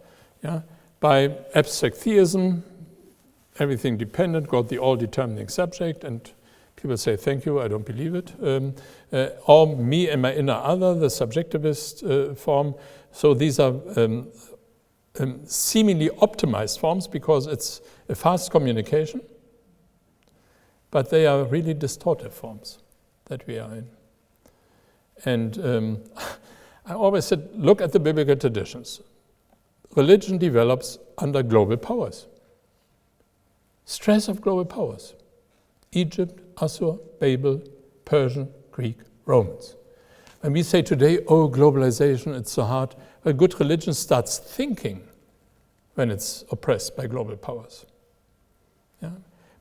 by abstract theism, everything dependent, got the all-determining subject, and people say, thank you, I don't believe it. Or me and my inner other, the subjectivist form. So these are seemingly optimized forms because it's a fast communication, but they are really distortive forms that we are in. And I always said, look at the biblical traditions. Religion develops under global powers. Stress of global powers. Egypt, Assur, Babel, Persian, Greek, Romans. When we say today, oh, globalization, it's so hard, a good religion starts thinking when it's oppressed by global powers. Yeah?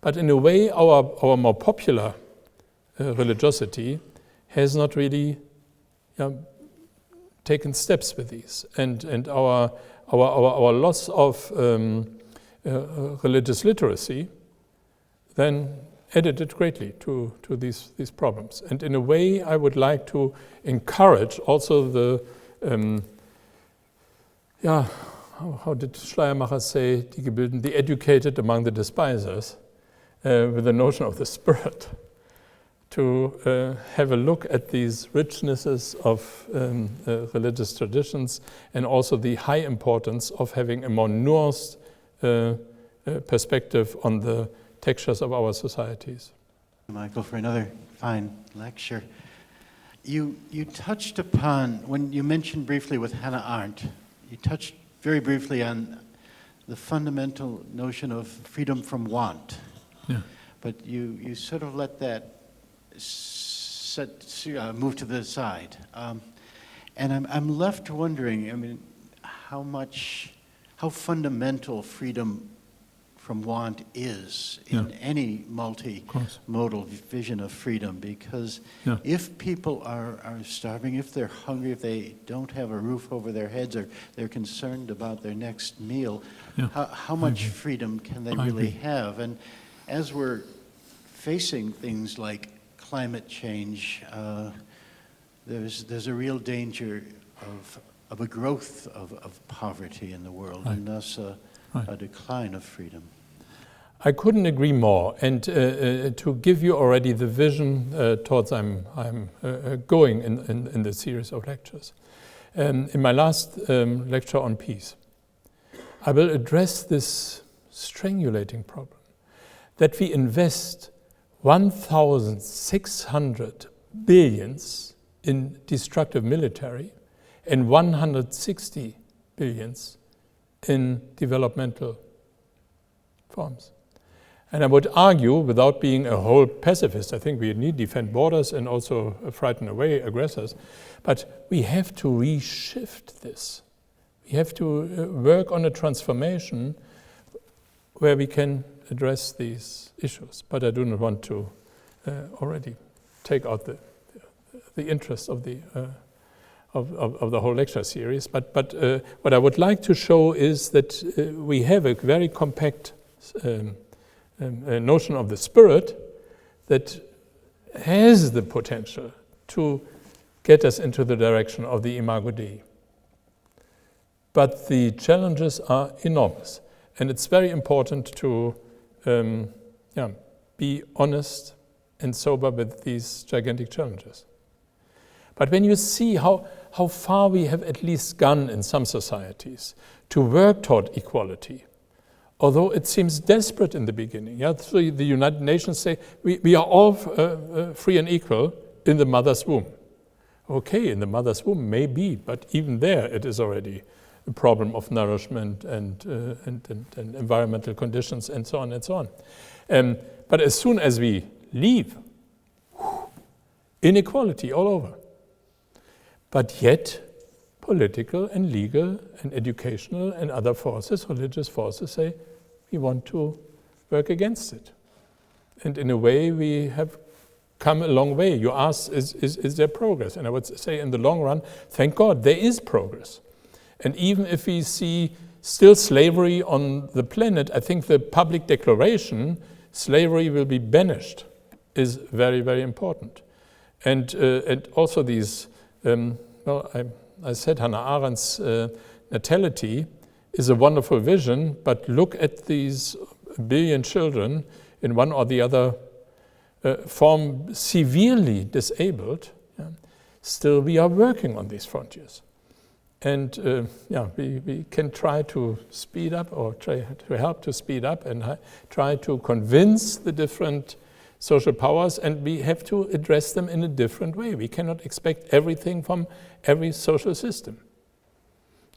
But in a way, our more popular religiosity has not really taken steps with these. And our loss of religious literacy then added it greatly to these problems. And in a way, I would like to encourage also the, how did Schleiermacher say, die Gebildeten, the educated among the despisers, with the notion of the spirit, to have a look at these richnesses of religious traditions and also the high importance of having a more nuanced perspective on the textures of our societies. Michael, for another fine lecture. You touched upon, when you mentioned briefly with Hannah Arendt, you touched very briefly on the fundamental notion of freedom from want. Yeah. But you sort of let that move to the side. And I'm left wondering, I mean, how fundamental freedom from want is in any multimodal vision of freedom, because if people are starving, if they're hungry, if they don't have a roof over their heads, or they're concerned about their next meal, how much freedom can they really have? And as we're facing things like climate change, there's a real danger of a growth of poverty in the world, and thus a decline of freedom. I couldn't agree more. And to give you already the vision towards I'm going in the series of lectures. In my last lecture on peace, I will address this strangulating problem that we invest 1,600 billions in destructive military and 160 billions in developmental forms. And I would argue, without being a whole pacifist, I think we need to defend borders and also frighten away aggressors, but we have to reshift this. We have to work on a transformation where we can address these issues. But I do not want to already take out the the interest of the whole lecture series. But what I would like to show is that we have a very compact notion of the spirit that has the potential to get us into the direction of the Imago Dei. But the challenges are enormous, and it's very important to be honest and sober with these gigantic challenges. But when you see how far we have at least gone in some societies to work toward equality, although it seems desperate in the beginning. So the United Nations say we are all free and equal in the mother's womb. Okay, in the mother's womb, maybe, but even there it is already a problem of nourishment and environmental conditions and so on and so on. But as soon as we leave, inequality all over. But yet, political and legal and educational and other forces, religious forces, say we want to work against it. And in a way, we have come a long way. You ask, is there progress? And I would say in the long run, thank God, there is progress. And even if we see still slavery on the planet, I think the public declaration, slavery will be banished, is very, very important. And also these, I said Hannah Arendt's natality is a wonderful vision, but look at these billion children in one or the other form severely disabled. Still, we are working on these frontiers. And we can try to speed up or try to help to speed up and try to convince the different social powers, and we have to address them in a different way. We cannot expect everything from every social system.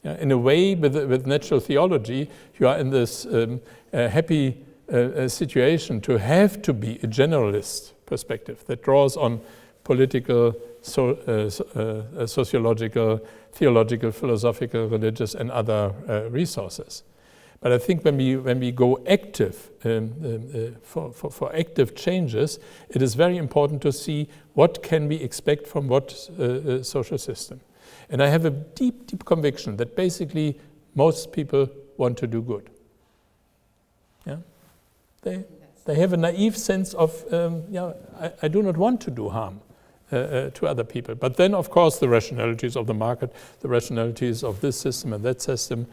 In a way, with natural theology, you are in this happy situation to have to be a generalist perspective that draws on political, sociological, theological, philosophical, religious, and other resources. But I think when we go active for active changes, it is very important to see what can we expect from what social system. And I have a deep, deep conviction that basically most people want to do good. Yeah, they have a naive sense of I do not want to do harm to other people. But then, of course, the rationalities of the market, the rationalities of this system and that system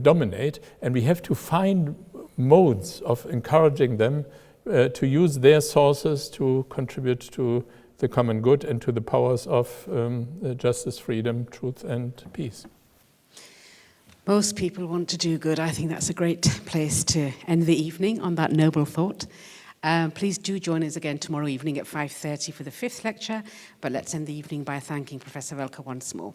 dominate, and we have to find modes of encouraging them to use their sources to contribute to the common good and to the powers of justice, freedom, truth, and peace. Most people want to do good. I think that's a great place to end the evening on that noble thought. Please do join us again tomorrow evening at 5:30 for the 5th lecture, but let's end the evening by thanking Professor Welker once more.